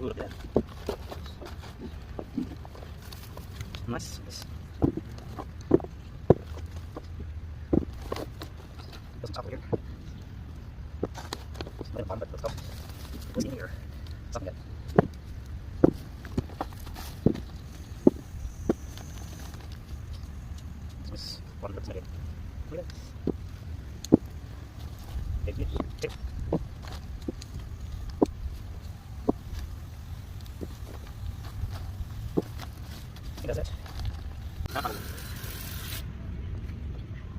Ooh, look at that. Nice. Nice. There's some chocolate here. Something at the bottom, but let's go. What's in here? Something good. This one looks like it. Look at that. Big, big, big. I think that's it.